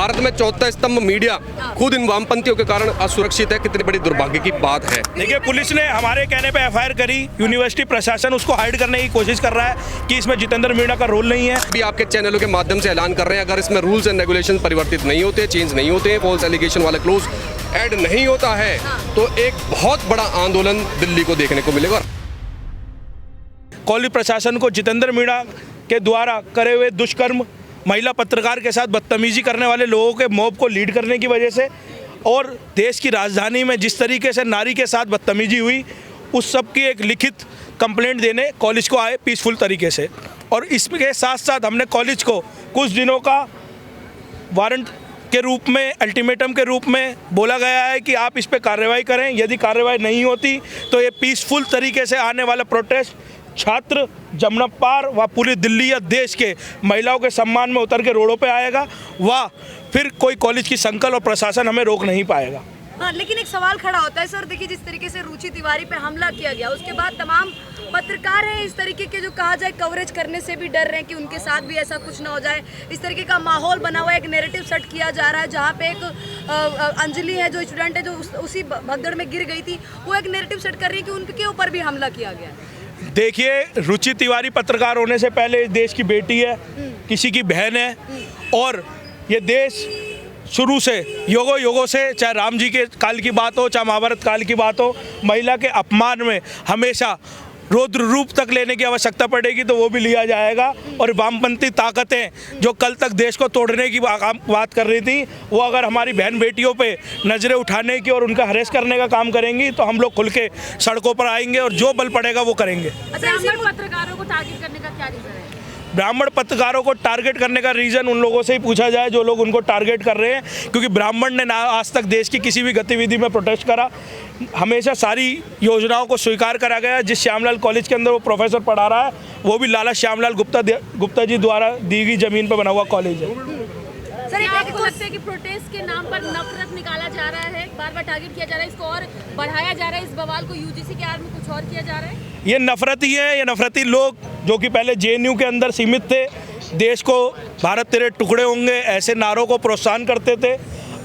भारत में चौथा स्तंभ मीडिया खुद इन वामपंथियों के कारण असुरक्षित है, कितनी बड़ी दुर्भाग्य की बात है। देखिए, पुलिस ने हमारे कहने पे एफआईआर करी, यूनिवर्सिटी प्रशासन उसको हाइड करने की कोशिश कर रहा है कि इसमें जितेंद्र मीणा का रोल नहीं है। अभी आपके चैनलों के माध्यम से ऐलान कर रहे हैं, अगर इसमें रूल्स एंड रेगुलेशन परिवर्तित नहीं होते, चेंज नहीं होते, फॉल्स एलिगेशन वाला क्लोज ऐड नहीं होता है, तो एक बहुत बड़ा आंदोलन दिल्ली को देखने को मिलेगा। कॉलेज प्रशासन को जितेंद्र मीणा के द्वारा करे हुए दुष्कर्म, महिला पत्रकार के साथ बदतमीजी करने वाले लोगों के मॉब को लीड करने की वजह से और देश की राजधानी में जिस तरीके से नारी के साथ बदतमीजी हुई, उस सब की एक लिखित कंप्लेंट देने कॉलेज को आए पीसफुल तरीके से। और इसके साथ साथ हमने कॉलेज को कुछ दिनों का वारंट के रूप में, अल्टीमेटम के रूप में बोला गया है कि आप इस पर कार्रवाई करें। यदि कार्रवाई नहीं होती तो ये पीसफुल तरीके से आने वाला प्रोटेस्ट छात्र जमुना पार व पूरी दिल्ली या देश के महिलाओं के सम्मान में उतर के रोडों पे आएगा, व फिर कोई कॉलेज की संकल्प और प्रशासन हमें रोक नहीं पाएगा। हाँ, लेकिन एक सवाल खड़ा होता है सर, देखिए जिस तरीके से रुचि तिवारी पे हमला किया गया, उसके बाद तमाम पत्रकार हैं इस तरीके के जो कहा जाए कवरेज करने से भी डर रहे हैं कि उनके साथ भी ऐसा कुछ ना हो जाए। इस तरीके का माहौल बना हुआ है, एक नैरेटिव सेट किया जा रहा है, जहाँ पे एक अंजलि है जो स्टूडेंट है जो उसी भगदड़ में गिर गई थी, वो एक नैरेटिव सेट कर रही है कि उनके ऊपर भी हमला किया गया है। देखिए, रुचि तिवारी पत्रकार होने से पहले देश की बेटी है, किसी की बहन है, और ये देश शुरू से युगों से, चाहे राम जी के काल की बात हो, चाहे महाभारत काल की बात हो, महिला के अपमान में हमेशा रौद्र रूप तक लेने की आवश्यकता पड़ेगी तो वो भी लिया जाएगा। और वामपंथी ताकतें जो कल तक देश को तोड़ने की बात कर रही थी, वो अगर हमारी बहन बेटियों पे नज़रें उठाने की और उनका हरेस करने का काम करेंगी तो हम लोग खुल के सड़कों पर आएंगे और जो बल पड़ेगा वो करेंगे। ब्राह्मण पत्रकारों को टारगेट करने का क्या रीजन है? ब्राह्मण पत्रकारों को टारगेट करने का रीज़न उन लोगों से ही पूछा जाए जो लोग उनको टारगेट कर रहे हैं, क्योंकि ब्राह्मण ने ना आज तक देश की किसी भी गतिविधि में प्रोटेस्ट करा। हमेशा सारी योजनाओं को स्वीकार करा गया। जिस श्यामलाल कॉलेज के अंदर वो प्रोफेसर पढ़ा रहा है, वो भी लाला श्यामलाल गुप्ता जी द्वारा दी गई ज़मीन पर बना हुआ कॉलेज है। सर, आपको लगता है कि प्रोटेस्ट के नाम पर नफरत निकाला जा रहा है, बार बार टारगेट किया जा रहा है, इसको और बढ़ाया जा रहा है, इस बवाल को यूजीसी के आड़ में कुछ और किया जा रहा है? ये नफरत ही है। ये नफरती लोग जो कि पहले जेएनयू के अंदर सीमित थे, देश को भारत तेरे टुकड़े होंगे ऐसे नारों को प्रोत्साहन करते थे,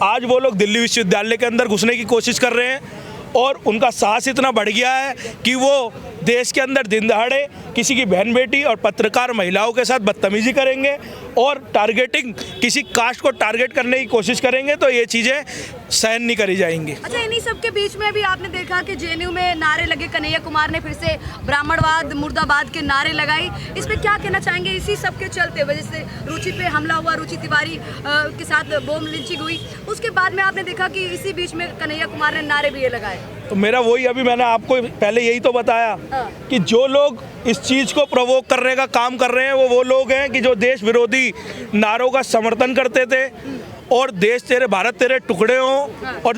आज वो लोग दिल्ली विश्वविद्यालय के अंदर घुसने की कोशिश कर रहे हैं। और उनका साहस इतना बढ़ गया है कि वो देश के अंदर दिन दहाड़े किसी की बहन बेटी और पत्रकार महिलाओं के साथ बदतमीजी करेंगे और टारगेटिंग, किसी कास्ट को टारगेट करने की कोशिश करेंगे, तो ये चीज़ें सहन नहीं करी जाएंगी। अच्छा, इन्हीं सब के बीच में भी आपने देखा कि जेएनयू में नारे लगे, कन्हैया कुमार ने फिर से ब्राह्मणवाद मुर्दाबाद के नारे लगाई, इस पे क्या कहना चाहेंगे? इसी सब के चलते हुए जैसे रुचि पे हमला हुआ, रुचि तिवारी के साथ बॉम्ब लिंचिंग हुई, उसके बाद में आपने देखा कि इसी बीच में कन्हैया कुमार ने नारे भी ये लगाए। तो मेरा वही, अभी मैंने आपको पहले यही तो बताया कि जो लोग इस चीज़ को प्रोवोक करने का काम कर रहे हैं वो लोग हैं कि जो देश विरोधी नारों का समर्थन करते थे और देश तेरे, भारत तेरे टुकड़े हों। और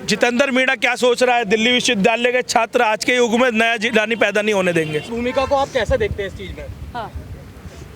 जितेंद्र मीणा क्या सोच रहा है, दिल्ली विश्वविद्यालय के छात्र आज के युग में नया जिलानी पैदा नहीं होने देंगे। भूमिका को आप कैसे देखते हैं इस चीज़ में? हाँ।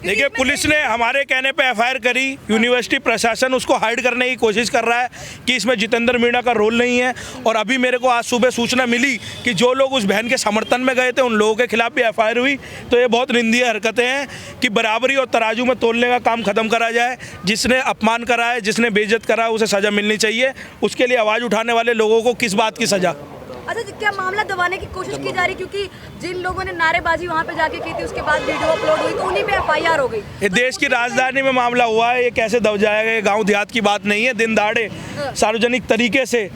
देखिए, पुलिस ने हमारे कहने पे एफआईआर करी, यूनिवर्सिटी प्रशासन उसको हाइड करने की कोशिश कर रहा है कि इसमें जितेंद्र मीणा का रोल नहीं है। और अभी मेरे को आज सुबह सूचना मिली कि जो लोग उस बहन के समर्थन में गए थे उन लोगों के खिलाफ भी एफआईआर हुई। तो ये बहुत निंदनीय हरकतें हैं कि बराबरी और तराजू में तोलने का काम खत्म करा जाए। जिसने अपमान करा है, जिसने बेइज्जत करा है, उसे सज़ा मिलनी चाहिए। उसके लिए आवाज़ उठाने वाले लोगों को किस बात की सज़ा? अच्छा, क्या मामला दबाने की कोशिश की जा रही, क्योंकि जिन लोगों ने नारेबाजी वहाँ पे जाके की थी उसके बाद वीडियो अपलोड हुई तो उन्हीं पे एफआईआर हो गई। ये देश की राजधानी में मामला हुआ है, ये कैसे दब जाएगा? ये गांव देहात की बात नहीं है। दिन दहाड़े सार्वजनिक तरीके से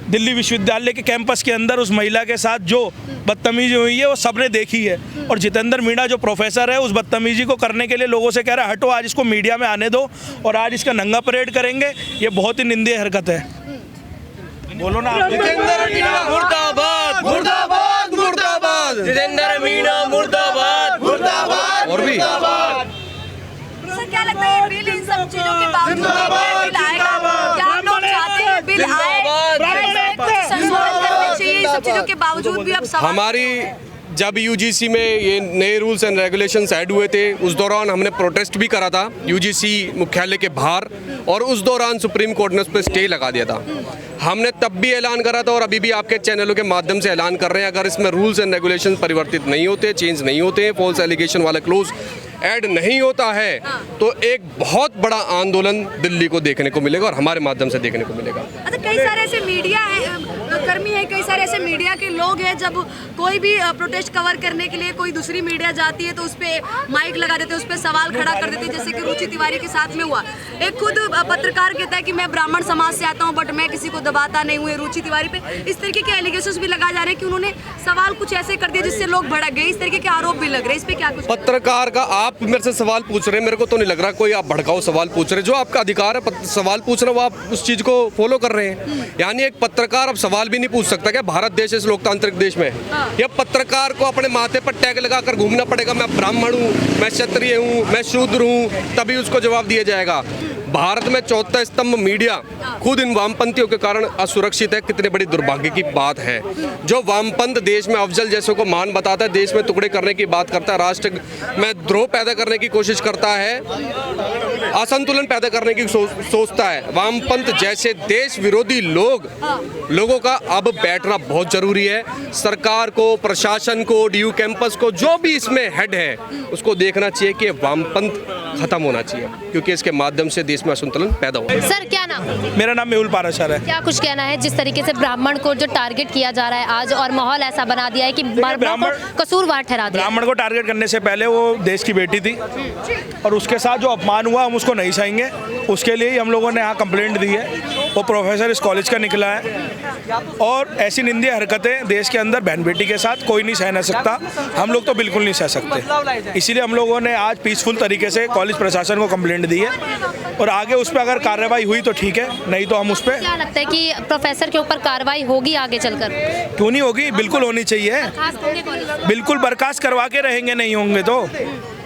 दिल्ली विश्वविद्यालय के कैंपस के अंदर उस महिला के साथ जो बदतमीजी हुई है वो सबने देखी है। और जितेंद्र मीणा जो प्रोफेसर है उस बदतमीजी को करने के लिए लोगों से कह रहा है हटो, आज इसको मीडिया में आने दो और आज इसका नंगा परेड करेंगे। ये बहुत ही निंदनीय हरकत है। बोलो ना। जितेंद्र मीणा मुर्दाबाद, मुर्दाबाद, मुर्दाबाद। जितेंद्र मीणा मुर्दाबाद, मुर्दाबाद, और भी सर, क्या लगता है बिल इन सब चीजों के बावजूद बिल आएगा? क्या आप लोग चाहते हैं बिल आए, संशोधन करने चाहिए? इन सब चीजों के बावजूद भी अब सवाल हमारी जब यूजीसी में ये नए रूल्स एंड रेगुलेशंस ऐड हुए थे उस दौरान हमने प्रोटेस्ट भी करा था यूजीसी मुख्यालय के बाहर, और उस दौरान सुप्रीम कोर्ट ने उस पर स्टे लगा दिया था। हमने तब भी ऐलान करा था और अभी भी आपके चैनलों के माध्यम से ऐलान कर रहे हैं, अगर इसमें रूल्स एंड रेगुलेशंस परिवर्तित नहीं होते, चेंज नहीं होते, फॉल्स एलिगेशन वाला क्लोज ऐड नहीं होता है तो एक बहुत बड़ा आंदोलन दिल्ली को देखने को मिलेगा और हमारे माध्यम से देखने को मिलेगा। अच्छा, कई सारे ऐसे मीडिया है कर्मी है, कई सारे ऐसे मीडिया के लोग हैं, जब कोई भी प्रोटेस्ट कवर करने के लिए कोई दूसरी मीडिया जाती है तो उस पर माइक लगा देते हैं, उस पर सवाल खड़ा कर देते हैं, जैसे कि रुचि तिवारी के साथ में हुआ। एक खुद पत्रकार कहता है कि मैं ब्राह्मण समाज से आता हूं बट मैं किसी को दबाता नहीं हूँ। रुचि तिवारी पे इस तरीके के एलिगेशंस भी लगाए जा रहे हैं कि उन्होंने सवाल कुछ ऐसे कर दिए जिससे लोग भड़क गए, इस तरीके के आरोप भी लग रहे हैं। इस पे क्या कुछ? पत्रकार का आप मेरे से सवाल पूछ रहे हैं, मेरे को तो नहीं लग रहा कोई आप भड़काऊ सवाल पूछ रहे हैं। जो आपका अधिकार है सवाल पूछना, वो आप उस चीज को फॉलो कर रहे हैं। यानी एक पत्रकार अब सवाल भी नहीं पूछ सकता क्या भारत देश इस लोकतांत्रिक देश में? या पत्रकार को अपने माथे पर टैग लगाकर घूमना पड़ेगा, मैं ब्राह्मण हूँ, मैं क्षत्रिय हूँ, मैं शूद्र हूँ, तभी उसको जवाब दिया जाएगा? भारत में चौथा स्तंभ मीडिया खुद इन वामपंथियों के कारण असुरक्षित है। कितने बड़ी दुर्भाग्य की बात है। जो वामपंथ देश में अफजल जैसों को मान बताता है, देश में टुकड़े करने की बात करता है, राष्ट्र में द्रोह पैदा करने की कोशिश करता है, असंतुलन पैदा करने की सोचता है, वामपंथ जैसे देश विरोधी लोगों का अब बैठना बहुत जरूरी है। सरकार को, प्रशासन को, डीयू कैंपस को, जो भी इसमें हेड है उसको देखना चाहिए कि वामपंथ खत्म होना चाहिए, क्योंकि इसके माध्यम से देश में असंतुलन पैदा होगा। सर क्या नाम? मेरा नाम मेहुल पाराशर है। क्या कुछ कहना है जिस तरीके से ब्राह्मण को जो टारगेट किया जा रहा है आज, और माहौल ऐसा बना दिया है कि ब्राह्मण को कसूरवार ठहरा दिया? ब्राह्मण को टारगेट करने से पहले वो देश की बेटी थी और उसके साथ जो अपमान हुआ हम उसको नहीं सहेंगे। उसके लिए ही हम लोगों ने यहाँ कंप्लेंट दी है। वो प्रोफेसर इस कॉलेज का निकला है और ऐसी निंदनीय हरकतें देश के अंदर बहन बेटी के साथ कोई नहीं सह सकता। हम लोग तो बिल्कुल नहीं सह सकते। इसीलिए हम लोगों ने आज पीसफुल तरीके से कॉलेज प्रशासन को कंप्लेंट दी है और आगे उस पर अगर कार्रवाई हुई तो ठीक है, नहीं तो हम उस पर। क्या लगता है कि प्रोफेसर के ऊपर कार्रवाई होगी आगे चलकर? क्यों नहीं होगी, बिल्कुल होनी चाहिए। बिल्कुल बर्खास्त करवा के रहेंगे, नहीं होंगे तो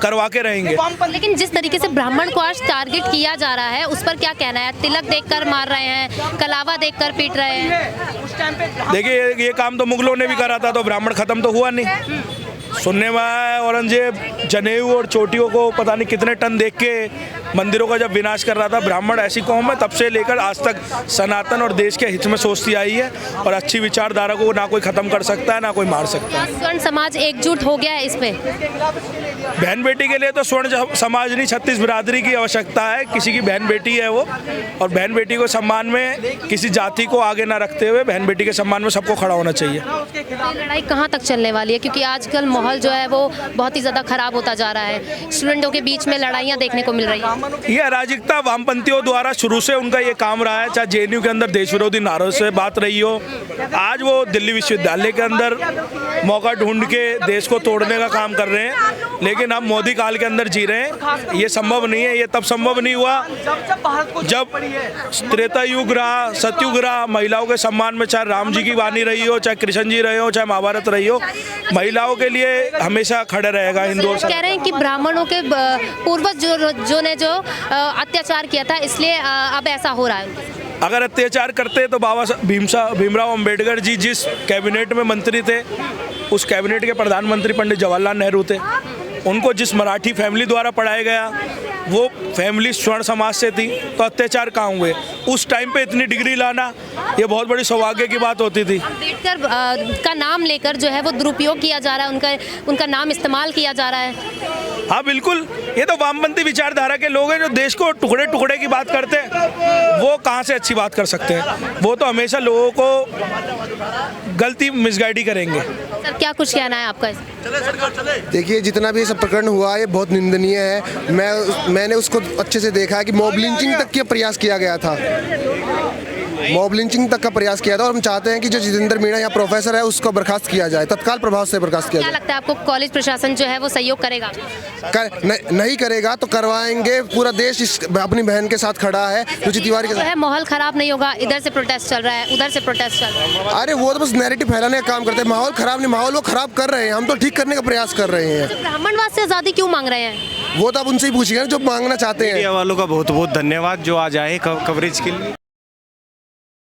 करवा के रहेंगे। लेकिन जिस तरीके से ब्राह्मण को आज टारगेट किया जा रहा है उस पर क्या कहना है? तिलक देखकर मार रहे हैं, कलावा देखकर पीट रहे हैं। देखिए ये काम तो मुगलों ने भी करा था, तो ब्राह्मण खत्म तो हुआ नहीं। सुनने में आया औरंगजेब जनेऊ और चोटियों को पता नहीं कितने टन देख के मंदिरों का जब विनाश कर रहा था। ब्राह्मण ऐसी कौम है तब से लेकर आज तक सनातन और देश के हित में सोचती आई है और अच्छी विचारधारा को ना कोई खत्म कर सकता है ना कोई मार सकता है। स्वर्ण समाज एकजुट हो गया है इस पे? बहन बेटी के लिए तो स्वर्ण समाज नहीं, 36 बिरादरी की आवश्यकता है। किसी की बहन बेटी है वो, और बहन बेटी को सम्मान में किसी जाति को आगे ना रखते हुए बहन बेटी के सम्मान में सबको खड़ा होना चाहिए। लड़ाई कहाँ तक चलने वाली है? क्योंकि आजकल माहौल जो है वो बहुत ही ज़्यादा खराब होता जा रहा है। स्टूडेंटों के बीच में लड़ाइयाँ देखने को मिल रही है। ये अराजकता वामपंथियों द्वारा शुरू से उनका ये काम रहा है। चाहे जेएनयू के अंदर देश विरोधी नारों से बात रही हो, आज वो दिल्ली विश्वविद्यालय के अंदर मौका ढूंढ के देश को तोड़ने का काम कर रहे हैं। लेकिन हम मोदी काल के अंदर जी रहे हैं। ये संभव नहीं है। ये तब संभव नहीं हुआ जब त्रेता युग रहा, सतयुग रहा। महिलाओं के सम्मान में चाहे राम जी की वाणी रही हो, चाहे कृष्ण जी रहे हो, चाहे महाभारत रही हो, महिलाओं के लिए हमेशा खड़े रहेगा हिंदू। कह रहे हैं कि ब्राह्मणों के पूर्वज जो ने जो अत्याचार किया था इसलिए अब ऐसा हो रहा है। अगर अत्याचार करते तो बाबा भीमराव अंबेडकर जी जिस कैबिनेट में मंत्री थे उस कैबिनेट के प्रधानमंत्री पंडित जवाहरलाल नेहरू थे। उनको जिस मराठी फैमिली द्वारा पढ़ाया गया वो फैमिली स्वर्ण समाज से थी, तो अत्याचार कहाँ हुए? उस टाइम पे इतनी डिग्री लाना ये बहुत बड़ी सौभाग्य की बात होती थी। अम्बेडकर का नाम लेकर जो है वो दुरुपयोग किया जा रहा है, उनका नाम इस्तेमाल किया जा रहा है। हाँ बिल्कुल, ये तो वामपंथी विचारधारा के लोग हैं जो देश को टुकड़े टुकड़े की बात करते हैं। वो कहाँ से अच्छी बात कर सकते हैं? वो तो हमेशा लोगों को गलती मिसगाइड करेंगे। सर क्या कुछ कहना है आपका? देखिए जितना भी ये सब प्रकरण हुआ ये बहुत निंदनीय है। मैंने उसको अच्छे से देखा है कि मॉब लिंचिंग तक का प्रयास किया गया था। मॉब लिंचिंग तक का प्रयास किया था और हम चाहते हैं कि जो जितेंद्र मीणा यहाँ प्रोफेसर है उसको बर्खास्त किया जाए, तत्काल प्रभाव से बर्खास्त किया जाए। क्या लगता है आपको कॉलेज प्रशासन जो है वो सहयोग करेगा? नहीं करेगा तो करवाएंगे। पूरा देश अपनी बहन के साथ खड़ा है। रुचि तिवारी के साथ माहौल खराब नहीं होगा। इधर से प्रोटेस्ट चल रहा है, उधर से प्रोटेस्ट चल रहा है। अरे वो तो बस नैरेटिव फैलाने का काम करते हैं। माहौल खराब नहीं, माहौल वो खराब कर रहे हैं। हम तो ठीक करने का प्रयास कर रहे हैं। ब्राह्मणवाद से आज़ादी क्यों मांग रहे हैं? वो तो आप उनसे ही पूछिएगा जो मांगना चाहते हैं। मीडिया वालों का बहुत बहुत धन्यवाद जो आज आए कवरेज के लिए।